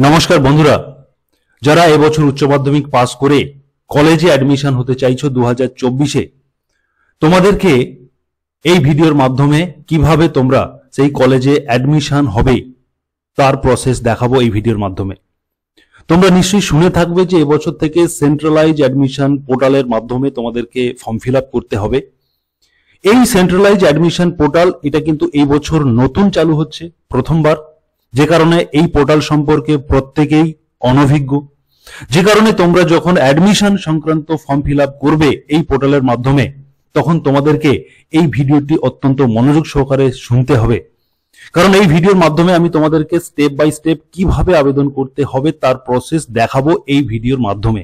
নমস্কার বন্ধুরা, যারা এবছর উচ্চ মাধ্যমিক পাস করে কলেজে অ্যাডমিশন হতে চাইছো 2024-এ, তোমাদেরকে এই ভিডিওর মাধ্যমে কিভাবে তোমরা সেই কলেজে অ্যাডমিশন হবে তার প্রসেস দেখাবো এই ভিডিওর মাধ্যমে। তোমরা নিশ্চয়ই শুনে থাকবে যে এবছর থেকে সেন্ট্রালাইজ অ্যাডমিশন পোর্টালের মাধ্যমে তোমাদেরকে ফর্ম ফিল আপ করতে হবে। এই সেন্ট্রালাইজ অ্যাডমিশন পোর্টাল এটা কিন্তু এই বছর নতুন চালু হচ্ছে, প্রথমবার, যে কারণে এই পোর্টাল সম্পর্কে প্রত্যেকেই অনভিজ্ঞ। যে কারণে তোমরা যখন অ্যাডমিশন সংক্রান্ত ফর্ম ফিল আপ করবে এই পোর্টালের মাধ্যমে, তখন তোমাদেরকে এই ভিডিওটি অত্যন্ত মনোযোগ সহকারে শুনতে হবে, কারণ এই ভিডিওর মাধ্যমে আমি তোমাদেরকে স্টেপ বাই স্টেপ কিভাবে আবেদন করতে হবে তার প্রসেস দেখাবো এই ভিডিওর মাধ্যমে।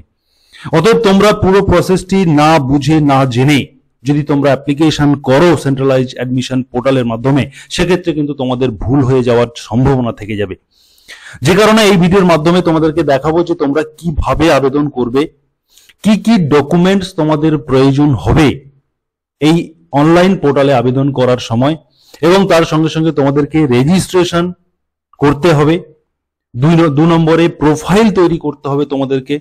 অতএব তোমরা পুরো প্রসেসটি না বুঝে না জেনে যদি তোমরা অ্যাপ্লিকেশন করো সেন্ট্রালাইজ অ্যাডমিশন পোর্টালের মাধ্যমে, সেক্ষেত্রে কিন্তু তোমাদের ভুল হয়ে যাওয়ার সম্ভাবনা থেকে যাবে। যে কারণে এই ভিডিওর মাধ্যমে তোমাদেরকে দেখাবো যে তোমরা কিভাবে আবেদন করবে, কি কি ডকুমেন্টস তোমাদের প্রয়োজন হবে এই অনলাইন পোর্টালে আবেদন করার সময়, এবং তার সঙ্গে সঙ্গে তোমাদেরকে রেজিস্ট্রেশন করতে হবে। 2 নম্বরে প্রোফাইল তৈরি করতে হবে তোমাদেরকে।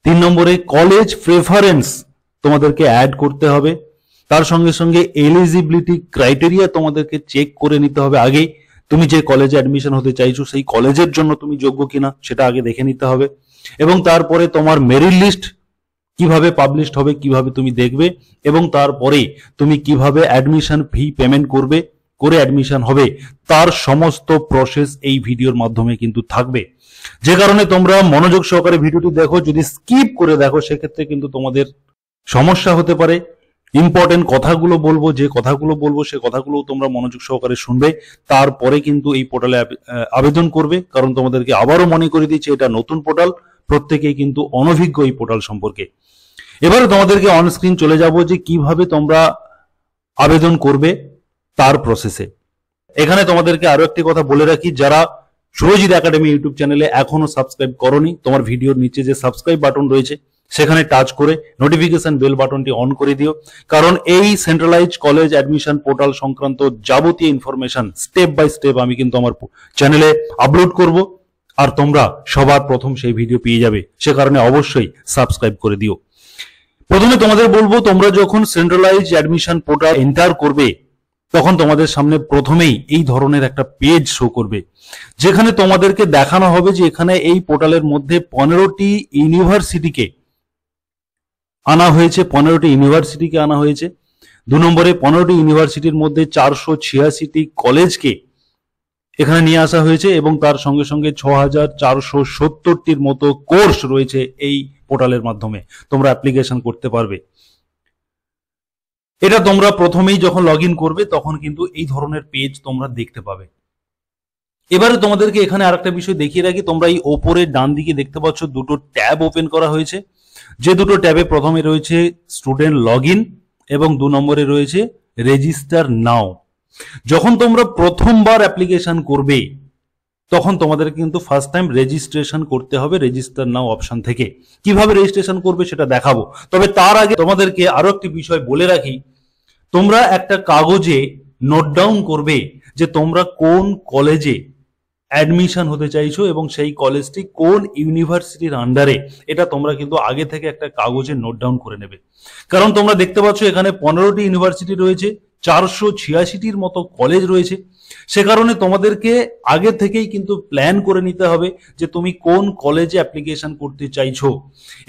3 নম্বরে কলেজ প্রেফারেন্স তোমাদেরকে অ্যাড করতে হবে। তার সঙ্গে সঙ্গে এলিজিবিলিটি ক্রাইটেরিয়া তোমাদেরকে চেক করে নিতে হবে আগেই। তুমি যে কলেজে অ্যাডমিশন হতে চাইছো সেই কলেজের জন্য তুমি যোগ্য কিনা সেটা আগে দেখে নিতে হবে। এবং তারপরে তোমার মেরিট লিস্ট কিভাবে পাবলিশড হবে, কিভাবে তুমি দেখবে, এবং তারপরে তুমি কিভাবে অ্যাডমিশন ফি পেমেন্ট করবে, করে অ্যাডমিশন হবে, তার সমস্ত প্রসেস এই ভিডিওর মাধ্যমে কিন্তু থাকবে। যে কারণে তোমরা মনোযোগ সহকারে ভিডিওটি দেখো। যদি স্কিপ করে দেখো সেক্ষেত্রে কিন্তু তোমাদের সমস্যা হতে পারে। ইম্পর্টেন্ট কথাগুলো বলবো, যে কথাগুলো বলবো সে কথাগুলো তোমরা মনোযোগ সহকারে শুনবে, তারপরে কিন্তু এই পোর্টালে আবেদন করবে। কারণ তোমাদেরকে আবারও মনে করে দিচ্ছি, এটা নতুন পোর্টাল, প্রত্যেকেই কিন্তু অনভিজ্ঞ এই পোর্টাল সম্পর্কে। এবারে তোমাদেরকে অন স্ক্রিন চলে যাব যে কিভাবে তোমরা আবেদন করবে তার প্রসেসে। এখানে তোমাদেরকে আরো একটি কথা বলে রাখি, যারা সুরজিৎ একাডেমি ইউটিউব চ্যানেলে এখনো সাবস্ক্রাইব করোনি, তোমার ভিডিওর নিচে যে সাবস্ক্রাইব বাটন রয়েছে সেখানে টাচ করে নোটিফিকেশন বেল বাটনটি অন করে দিও, কারণ এই সেন্ট্রালাইজ কলেজ অ্যাডমিশন পোর্টাল সংক্রান্ত যাবতীয় ইনফরমেশন স্টেপ বাই স্টেপ আমি কিন্তু আমার চ্যানেলে আপলোড করব, আর তোমরা সবার প্রথম সেই ভিডিও পেয়ে যাবে। সে কারণে অবশ্যই সাবস্ক্রাইব করে দিও। প্রথমে তোমাদের বলবো, তোমরা যখন সেন্ট্রালাইজ অ্যাডমিশন পোর্টাল এন্টার করবে তখন তোমাদের সামনে প্রথমেই এই ধরনের একটা পেজ শো করবে, যেখানে তোমাদেরকে দেখানো হবে যে এখানে এই পোর্টালের মধ্যে 15টি ইউনিভার্সিটিকে আনা হয়েছে। 15টি ইউনিভার্সিটিকে আনা হয়েছে। 2 নম্বরে 15টি ইউনিভার্সিটির মধ্যে 486টি কলেজকে এখানে নিয়ে আসা হয়েছে, এবং তার সঙ্গে সঙ্গে 6470টির মতো কোর্স রয়েছে এই পোর্টালের মাধ্যমে তোমরা অ্যাপ্লিকেশন করতে পারবে। এটা তোমরা প্রথমেই যখন লগ ইন করবে তখন কিন্তু এই ধরনের পেজ তোমরা দেখতে পাবে। এবারে তোমাদেরকে এখানে আরেকটা বিষয় দেখিয়ে রাখি, তোমরা এই ওপরের ডান দিকে দেখতে পাচ্ছ দুটো ট্যাব ওপেন করা হয়েছে। যে দুটো ট্যাবে প্রথমে রয়েছে স্টুডেন্ট লগ ইন এবং 2 নম্বরে রয়েছে রেজিস্টার নাও। যখন তোমরা প্রথমবার অ্যাপ্লিকেশন করবে তখন তোমাদের কিন্তু ফার্স্ট টাইম রেজিস্ট্রেশন করতে হবে রেজিস্টার নাও অপশন থেকে। কিভাবে রেজিস্ট্রেশন করবে সেটা দেখাবো, তবে তার আগে তোমাদেরকে আরো একটি বিষয় বলে রাখি, তোমরা একটা কাগজে নোট ডাউন করবে যে তোমরা কোন কলেজে অ্যাডমিশন হতে চাইছো এবং সেই কলেজটি কোন ইউনিভার্সিটির আন্ডারে, এটা তোমরা কিন্তু আগে থেকে একটা কাগজে নোট ডাউন করে নেবে। কারণ তোমরা দেখতে পাচ্ছ এখানে 15টি ইউনিভার্সিটি রয়েছে, 486টির মতো কলেজ রয়েছে। সে কারণে তোমাদেরকে আগে থেকেই কিন্তু প্ল্যান করে নিতে হবে যে তুমি কোন কলেজে অ্যাপ্লিকেশন করতে চাইছো,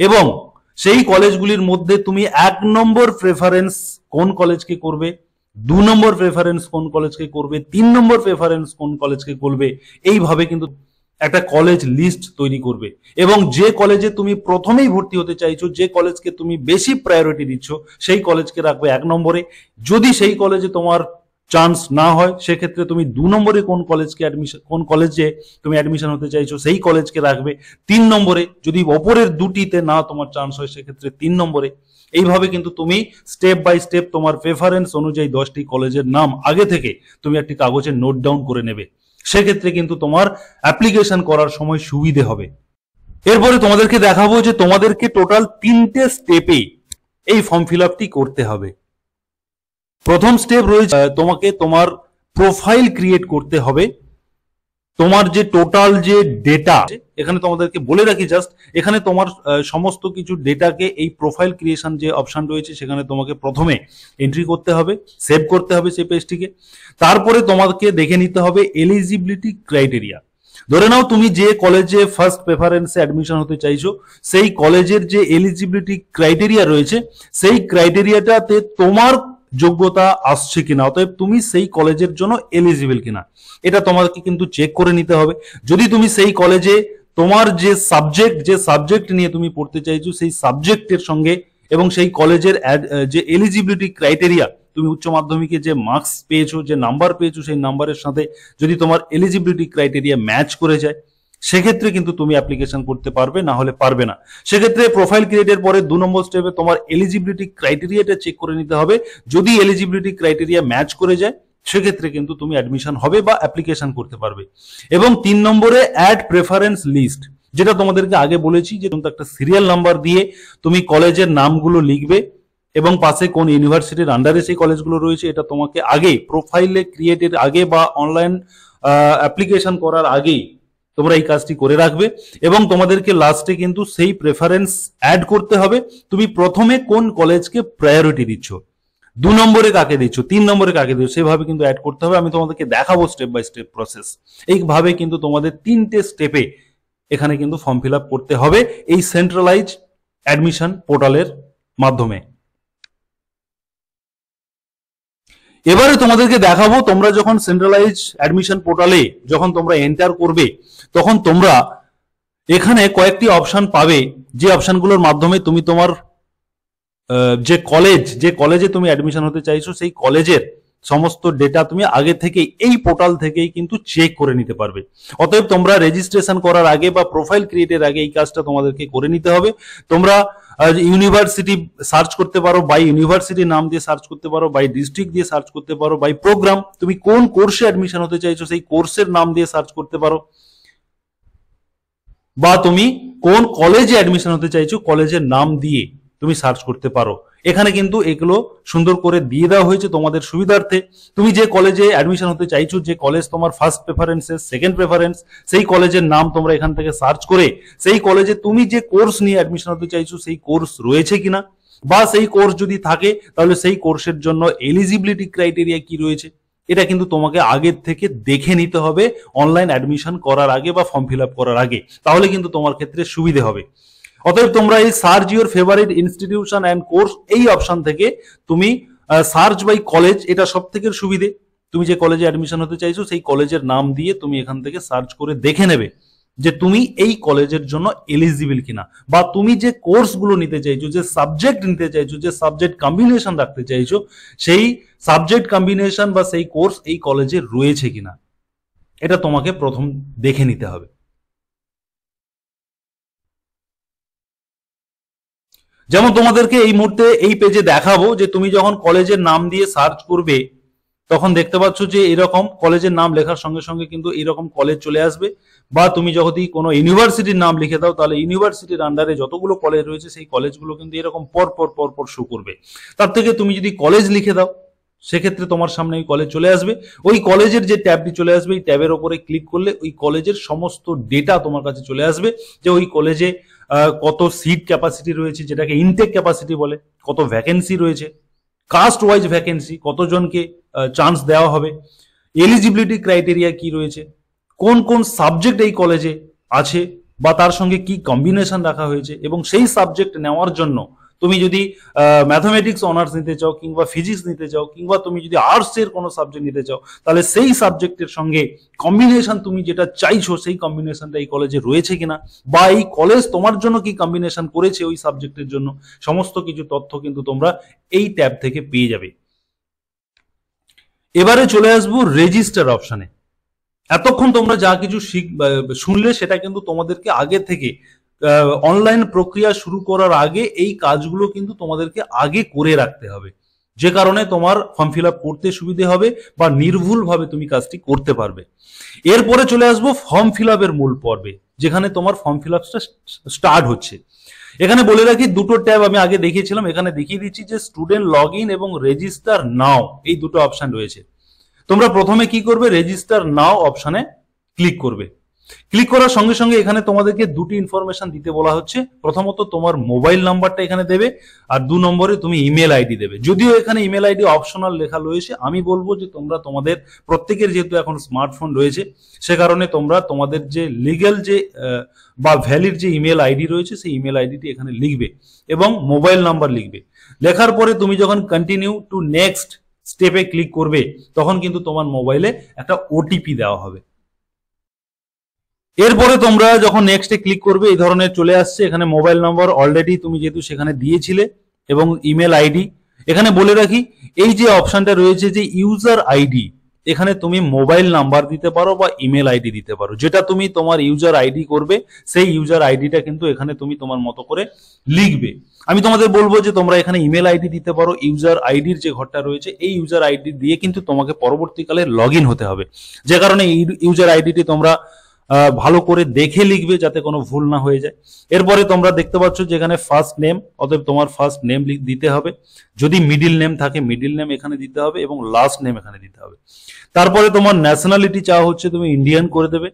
এবং সেই কলেজগুলির মধ্যে তুমি 1 নম্বর প্রেফারেন্স কোন কলেজকে করবে, 2 নম্বর প্রেফারেন্স কোন কলেজকে করবে, 3 নম্বর প্রেফারেন্স কোন কলেজকে করবে, এইভাবে কিন্তু একটা কলেজ লিস্ট তৈরি করবে। এবং যে কলেজে তুমি প্রথমেই ভর্তি হতে চাইছো, যে কলেজকে তুমি বেশি প্রায়োরিটি দিচ্ছ, সেই কলেজকে রাখবে 1 নম্বরে। যদি সেই কলেজে তোমার চান্স না হয় সেক্ষেত্রে তুমি 2 নম্বরে কোন কলেজে তুমি অ্যাডমিশন হতে চাইছো সেই কলেজকে রাখবে 3 নম্বরে। যদি অপরের দুটিতে না তোমার চান্স হয় সেক্ষেত্রে 3 নম্বরে। এইভাবে কিন্তু তুমি স্টেপ বাই স্টেপ তোমার প্রেফারেন্স অনুযায়ী 10টি কলেজের নাম আগে থেকে তুমি একটি কাগজে নোট ডাউন করে নেবে। সেক্ষেত্রে কিন্তু তোমার অ্যাপ্লিকেশন করার সময় সুবিধে হবে। এরপরে তোমাদেরকে দেখাবো যে তোমাদেরকে টোটাল 3টে স্টেপে এই ফর্ম ফিল আপটি করতে হবে। প্রথম স্টেপ রয়েছে তোমাকে তোমার প্রোফাইল ক্রিয়েট করতে হবে। তোমার যে টোটাল যে ডেটা, এখানে তোমাদেরকে বলে রাখি জাস্ট, এখানে তোমার সমস্ত কিছু ডেটাকে এই প্রোফাইল ক্রিয়েশন যে অপশন রয়েছে সেখানে তোমাকে প্রথমে এন্ট্রি করতে হবে, সেভ করতে হবে সেই পেজটিকে। তারপরে তোমাকে দেখে নিতে হবে এলিজিবিলিটি ক্রাইটেরিয়া। ধরে নাও তুমি যে কলেজে ফার্স্ট প্রেফারেন্সে অ্যাডমিশন হতে চাইছো, সেই কলেজের যে এলিজিবিলিটি ক্রাইটেরিয়া রয়েছে সেই ক্রাইটেরিয়াটাতে তোমার যোগ্যতা আসছে কিনা, অতএব তুমি সেই কলেজের জন্য এলিজিবল কিনা এটা তোমাকে কিন্তু চেক করে নিতে হবে। যদি তুমি সেই কলেজে তোমার যে সাবজেক্ট নিয়ে তুমি পড়তে চাইছো সেই সাবজেক্টের সঙ্গে এবং সেই কলেজের যে এলিজিবিলিটি ক্রাইটেরিয়া, তুমি উচ্চ মাধ্যমিকে যে মার্কস পেয়েছো, যে নাম্বার পেয়েছো, সেই নাম্বারের সাথে যদি তোমার এলিজিবিলিটি ক্রাইটেরিয়া ম্যাচ করে যায় সেক্ষেত্রে কিন্তু তুমি অ্যাপ্লিকেশন করতে পারবে, না হলে পারবে না। সেক্ষেত্রে প্রোফাইল ক্রিয়েটের পরে 2 নম্বর স্টেপে তোমার এলিজিবিলিটি ক্রাইটেরিয়াটা চেক করে নিতে হবে। যদি এলিজিবিলিটি ক্রাইটেরিয়া ম্যাচ করে যায় সেক্ষেত্রে কিন্তু তুমি অ্যাডমিশন হবে বা অ্যাপ্লিকেশন করতে পারবে। এবং 3 নম্বরে অ্যাড প্রেফারেন্স লিস্ট, যেটা তোমাদেরকে আগে বলেছি যে তুমি একটা সিরিয়াল নাম্বার দিয়ে তুমি কলেজের নামগুলো লিখবে এবং পাশে কোন ইউনিভার্সিটির আন্ডারে সেই কলেজগুলো রয়েছে এটা তোমাকে আগে প্রোফাইলে ক্রিয়েটের আগে বা অনলাইন অ্যাপ্লিকেশন করার আগেই তোমরা এই কাজটি করে রাখবে। এবং তোমাদেরকে লাস্টে কিন্তু সেই প্রেফারেন্স অ্যাড করতে হবে, তুমি প্রথমে কোন কলেজকে প্রায়োরিটি দিচ্ছ, 2 নম্বরে কাকে দিচ্ছ, 3 নম্বরে কাকে দিচ্ছ, সেভাবে কিন্তু অ্যাড করতে হবে। আমি তোমাদেরকে দেখাবো স্টেপ বাই স্টেপ প্রসেস। এইভাবে কিন্তু তোমাদের 3টে স্টেপে এখানে কিন্তু ফর্ম ফিল আপ করতে হবে এই সেন্ট্রালাইজ অ্যাডমিশন পোর্টালের মাধ্যমে। এবারে তোমাদেরকে দেখাবো তোমরা যখন সেন্ট্রালাইজ অ্যাডমিশন পোর্টালে যখন তোমরা এন্টার করবে তখন তোমরা এখানে কয়েকটি অপশন পাবে, যে অপশনগুলোর মাধ্যমে তুমি তোমার যে কলেজে তুমি অ্যাডমিশন হতে চাইছো সেই কলেজের সমস্ত ডেটা তুমি আগে থেকেই এই পোর্টাল থেকেই কিন্তু চেক করে নিতে পারবে। অতএব তোমরা রেজিস্ট্রেশন করার আগে বা প্রোফাইল ক্রিয়েটের আগে এই কাজটা তোমাদেরকে করে নিতে হবে। তোমরা ইউনিভার্সিটি সার্চ করতে পারো, বাই ইউনিভার্সিটি নাম দিয়ে সার্চ করতে পারো, বাই ডিস্ট্রিক্ট দিয়ে সার্চ করতে পারো, বাই প্রোগ্রাম তুমি কোন কোর্সে অ্যাডমিশন হতে চাইছো সেই কোর্সের নাম দিয়ে সার্চ করতে পারো, বা তুমি কোন কলেজে অ্যাডমিশন হতে চাইছো কলেজের নাম দিয়ে তুমি সার্চ করতে পারো। এখানে কিন্তু এগুলো সুন্দর করে দিয়ে দেওয়া হয়েছে তোমাদের সুবিধার্থে। তুমি যে কলেজে অ্যাডমিশন হতে চাইছো, যে কলেজ তোমার ফার্স্ট প্রেফারেন্স, সেকেন্ড প্রেফারেন্স, সেই কলেজের নাম তোমরা এখান থেকে সার্চ করে সেই কলেজে তুমি যে কোর্স নিয়ে অ্যাডমিশন হতে চাইছো সেই কোর্স রয়েছে কিনা, বা সেই কোর্স যদি থাকে তাহলে সেই কোর্সের জন্য এলিজিবিলিটি ক্রাইটেরিয়া কি রয়েছে এটা কিন্তু তোমাকে আগের থেকে দেখে নিতে হবে অনলাইন অ্যাডমিশন করার আগে বা ফর্ম ফিল আপ করার আগে, তাহলে কিন্তু তোমার ক্ষেত্রে সুবিধে হবে। অতএব তোমরা এই search your favourite institution and course এই অপশন থেকে তুমি সার্চ বাই কলেজ, এটা সব থেকে সুবিধে। তুমি যে কলেজে অ্যাডমিশন হতে চাইছো সেই কলেজের নাম দিয়ে তুমি এখান থেকে সার্চ করে দেখে নেবে যে তুমি এই কলেজের জন্য এলিজিবল কিনা, বা তুমি যে কোর্সগুলো নিতে চাইছো, যে সাবজেক্ট নিতে চাইছো, যে সাবজেক্ট কম্বিনেশন রাখতে চাইছো সেই সাবজেক্ট কম্বিনেশন বা সেই কোর্স এই কলেজে রয়েছে কিনা এটা তোমাকে প্রথম দেখে নিতে হবে। যেমন তোমাদেরকে এই মুহূর্তে এই পেজে দেখাবো যে তুমি যখন কলেজের নাম দিয়ে সার্চ করবে তখন দেখতে পাচ্ছ যে এরকম কলেজের নাম লেখার সঙ্গে সঙ্গে কিন্তু এরকম কলেজ চলে আসবে। বা তুমি যদি কোনো ইউনিভার্সিটির নাম লিখে দাও তাহলে ইউনিভার্সিটির আন্ডারে যতগুলো কলেজ রয়েছে সেই কলেজগুলো কিন্তু এরকম পর পর শো করবে। তার থেকে তুমি যদি কলেজ লিখে দাও সেক্ষেত্রে তোমার সামনে ওই কলেজ চলে আসবে। ওই কলেজের যে ট্যাবটি চলে আসবে এই ট্যাবের ওপরে ক্লিক করলে ওই কলেজের সমস্ত ডেটা তোমার কাছে চলে আসবে, যে ওই কলেজে কত সিট ক্যাপাসিটি রয়েছে, যেটাকে ইনটেক ক্যাপাসিটি বলে, কত ভ্যাকেন্সি রয়েছে, কাস্ট ওয়াইজ ভ্যাকেন্সি, কতজনকে চান্স দেওয়া হবে, এলিজিবিলিটি ক্রাইটেরিয়া কি রয়েছে, কোন কোন সাবজেক্ট এই কলেজে আছে বা তার সঙ্গে কি কম্বিনেশন রাখা হয়েছে, এবং সেই সাবজেক্ট নেওয়ার জন্য তুমি যদি ম্যাথমেটিক্স অনার্স নিতে চাও কিংবা ফিজিক্স নিতে চাও কিংবা তুমি যদি আর্টস এর কোনো সাবজেক্ট নিতে চাও তাহলে সেই সাবজেক্টের সঙ্গে কম্বিনেশন তুমি যেটা চাইছো সেই কম্বিনেশনটা এই কলেজে রয়েছে কিনা, বা এই কলেজ তোমার জন্য কি কম্বিনেশন করেছে ওই সাবজেক্টের জন্য, সমস্ত কিছু তথ্য কিন্তু তোমরা এই ট্যাব থেকে পেয়ে যাবে। এবারে চলে আসবো রেজিস্টার অপশনে। এতক্ষণ তোমরা যা কিছু শুনলে সেটা কিন্তু তোমাদেরকে আগে থেকে অনলাইন প্রক্রিয়া শুরু করার আগে এই কাজগুলো কিন্তু তোমাদেরকে আগে করে রাখতে হবে, যে কারণে তোমার ফর্ম ফিল আপ করতে সুবিধে হবে বা নির্ভুলভাবে তুমি কাজটি করতে পারবে। এরপরে চলে আসবো ফর্ম ফিল আপের মূল পর্বে, যেখানে তোমার ফর্ম ফিল আপটা স্টার্ট হচ্ছে। এখানে বলে রাখি দুটো ট্যাব আমি আগে দেখিয়েছিলাম, এখানে দেখিয়ে দিচ্ছি যে স্টুডেন্ট লগ ইন এবং রেজিস্টার নাও এই দুটো অপশন রয়েছে। তোমরা প্রথমে কি করবে, রেজিস্টার নাও অপশনে ক্লিক করবে। ক্লিক করার সঙ্গে সঙ্গে এখানে তোমাদেরকে দুটি ইনফরমেশন দিতে বলা হচ্ছে। প্রথমত তোমার মোবাইল নাম্বারটা এখানে দেবে, আর 2 নম্বরে তুমি ইমেল আইডি দেবে। যদিও এখানে ইমেল আইডি অপশনাল লেখা রয়েছে, আমি বলবো যে তোমরা তোমাদের প্রত্যেকের যেহেতু এখন স্মার্টফোন রয়েছে, সে কারণে তোমরা তোমাদের যে লিগ্যাল যে বা ভ্যালিড যে ইমেল আইডি রয়েছে সেই ইমেল আইডিটি এখানে লিখবে এবং মোবাইল নাম্বার লিখবে। লেখার পরে তুমি যখন কন্টিনিউ টু নেক্সট স্টেপে ক্লিক করবে তখন কিন্তু তোমার মোবাইলে একটা ওটিপি দেওয়া হবে। এরপরে তোমরা যখন নেক্সটে ক্লিক করবে এই ধরনের চলে আসছে। এখানে মোবাইল নাম্বার অলরেডি তুমি যেহেতু সেখানে দিয়েছিলে এবং ইমেল আইডি। এখানে বলে রাখি এই যে অপশনটা রয়েছে যে ইউজার আইডি, এখানে তুমি মোবাইল নাম্বার দিতে পারো বা ইমেল আইডি দিতে পারো। যেটা তুমি তোমার ইউজার আইডি করবে সেই ইউজার আইডিটা কিন্তু এখানে তুমি তোমার মতো করে লিখবে। আমি তোমাদের বলবো যে তোমরা এখানে ইমেল আইডি দিতে পারো। ইউজার আইডির যে ঘরটা রয়েছে এই ইউজার আইডি দিয়ে কিন্তু তোমাকে পরবর্তীকালে লগ ইন হতে হবে, যে কারণে এই ইউজার আইডিটি তোমরা ভালো করে দেখে লিখবে যাতে কোনো ভুল না হয়ে যায়। এরপরে তোমরা দেখতে পাচ্ছ যে এখানে ফার্স্ট নেম, অতএব তোমার ফার্স্ট নেম দিতে হবে। যদি মিডিল নেম থাকে মিডিল নেম এখানে দিতে হবে এবং লাস্ট নেম এখানে দিতে হবে। তারপরে তোমার ন্যাশনালিটি চাওয়া হচ্ছে, তুমি ইন্ডিয়ান করে দেবে।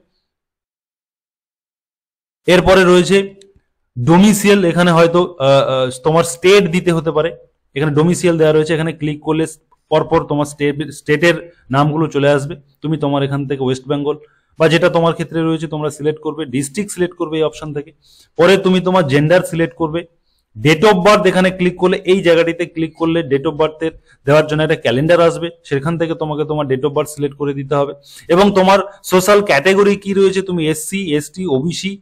এরপরে রয়েছে ডোমিসিয়াল, এখানে হয়তো তোমার স্টেট দিতে হতে পারে। এখানে ডোমিসিয়াল দেওয়া রয়েছে, এখানে ক্লিক করলে পরপর তোমার স্টেটের নামগুলো চলে আসবে। তুমি তোমার এখান থেকে ওয়েস্ট বেঙ্গল বা যেটা তোমার ক্ষেত্রে রয়েছে তোমরা সিলেক্ট করবে, ডিস্ট্রিক্ট সিলেক্ট করবে এই অপশন থেকে। পরে তুমি তোমার জেন্ডার সিলেক্ট করবে। ডেট অফ বার্থ এখানে ক্লিক করলে এই জায়গাটিতে ক্লিক করলে ডেট অফ বার্থের দেওয়ার জন্য একটা ক্যালেন্ডার আসবে, সেখান থেকে তোমাকে তোমার ডেট অফ বার্থ সিলেক্ট করে দিতে হবে। এবং তোমার সোশ্যাল ক্যাটাগরি কি রয়েছে, তুমি এসসি, এসটি, ওবিসি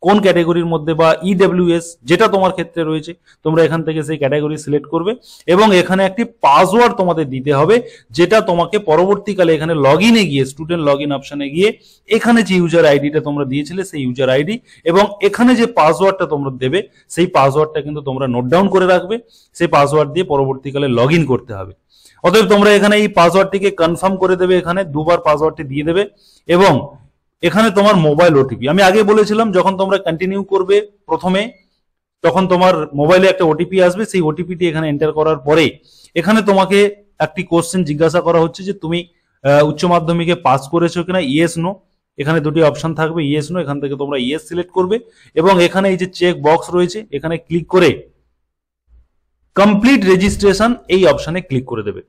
কোন ক্যাটাগরির মধ্যে বা ইডব্লিউএস যেটা তোমার ক্ষেত্রে রয়েছে তোমরা এখান থেকে সেই ক্যাটাগরি সিলেক্ট করবে এবং এখানে একটি পাসওয়ার্ড তোমাদের দিতে হবে, যেটা তোমাকে পরবর্তীকালে এখানে লগ ইনে গিয়ে স্টুডেন্ট লগ ইন অপশনে গিয়ে এখানে যে ইউজার আইডিটা তোমরা দিয়েছিলে সেই ইউজার আইডি এবং এখানে যে পাসওয়ার্ডটা তোমরা দেবে সেই পাসওয়ার্ডটা কিন্তু তোমরা নোট ডাউন করে রাখবে। সেই পাসওয়ার্ড দিয়ে পরবর্তীকালে লগ ইন করতে হবে। অতএব তোমরা এখানে এই পাসওয়ার্ডটিকে কনফার্ম করে দেবে, এখানে দুবার পাসওয়ার্ডটি দিয়ে দেবে এবং এখানে তোমার মোবাইল ওটিপি। আমি আগে বলেছিলাম যখন তোমরা কন্টিনিউ করবে প্রথমে তখন তোমার মোবাইলে একটা ওটিপি আসবে, সেই ওটিপিটি এখানে এন্টার করার পরে এখানে তোমাকে একটি কোশ্চেন জিজ্ঞাসা করা হচ্ছে যে তুমি উচ্চ মাধ্যমিকে পাস করেছো কিনা, ইয়েস নো। এখানে দুটি অপশন থাকবে, ইয়েস নো, এখান থেকে তোমরা ইয়েস সিলেক্ট করবে এবং এখানে এই যে চেক বক্স রয়েছে এখানে ক্লিক করে কমপ্লিট রেজিস্ট্রেশন এই অপশনে ক্লিক করে দেবে।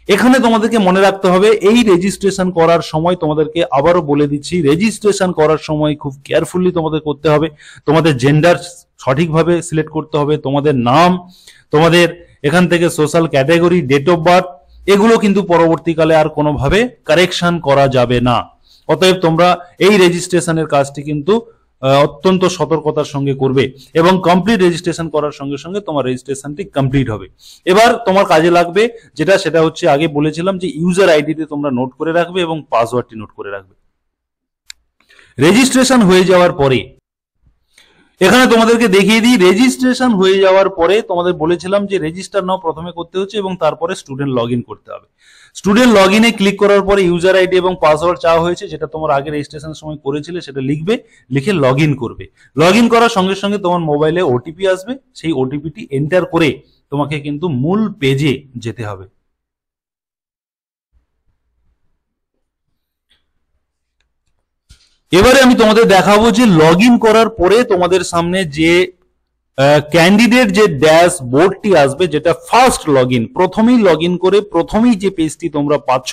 এখানে তোমাদেরকে মনে রাখতে হবে এই রেজিস্ট্রেশন করার সময়, তোমাদেরকে আবারও বলে দিচ্ছি, রেজিস্ট্রেশন করার সময় খুব কেয়ারফুলি তোমাদের করতে হবে। তোমাদের জেন্ডার সঠিকভাবে সিলেক্ট করতে হবে, তোমাদের নাম, তোমাদের এখান থেকে social category, date of birth এগুলো কিন্তু পরবর্তীকালে আর কোনোভাবে কারেকশন করা যাবে না। অতএব তোমরা এই রেজিস্ট্রেশনের কাজটি কিন্তু অত্যন্ত সতর্কতার সঙ্গে করবে এবং কমপ্লিট রেজিস্ট্রেশন করার সঙ্গে সঙ্গে তোমার রেজিস্ট্রেশনটি কমপ্লিট হবে। এবার তোমার কাজে লাগবে সেটা হচ্ছে আগে বলেছিলাম যে ইউজার আইডিতে তোমরা নোট করে রাখবে এবং পাসওয়ার্ডটি নোট করে রাখবে। রেজিস্ট্রেশন হয়ে যাওয়ার পরে এখানে তোমাদেরকে দেখিয়ে দিই, রেজিস্ট্রেশন হয়ে যাওয়ার পরে তোমাদের বলেছিলাম যে রেজিস্টার নাও প্রথমে করতে হচ্ছে এবং তারপরে স্টুডেন্ট লগ ইন করতে হবে। স্টুডেন্ট লগ ইনে ক্লিক করার পরে ইউজার আইডি এবং পাসওয়ার্ড চাওয়া হয়েছে, যেটা তোমার আগে রেজিস্ট্রেশনের সময় করেছিলে সেটা লিখবে, লিখে লগ ইন করবে। লগ ইন করার সঙ্গে সঙ্গে তোমার মোবাইলে ওটিপি আসবে, সেই ওটিপিটি এন্টার করে তোমাকে কিন্তু মূল পেজে যেতে হবে। এবারে আমি তোমাদের দেখাবো যে লগ ইন করার পরে তোমাদের সামনে যে ক্যান্ডিডেট যে ড্যাশবোর্ডটি আসবে, যেটা ফার্স্ট লগ ইন, প্রথমেই লগ ইন করে প্রথমেই যে পেজটি তোমরা পাচ্ছ,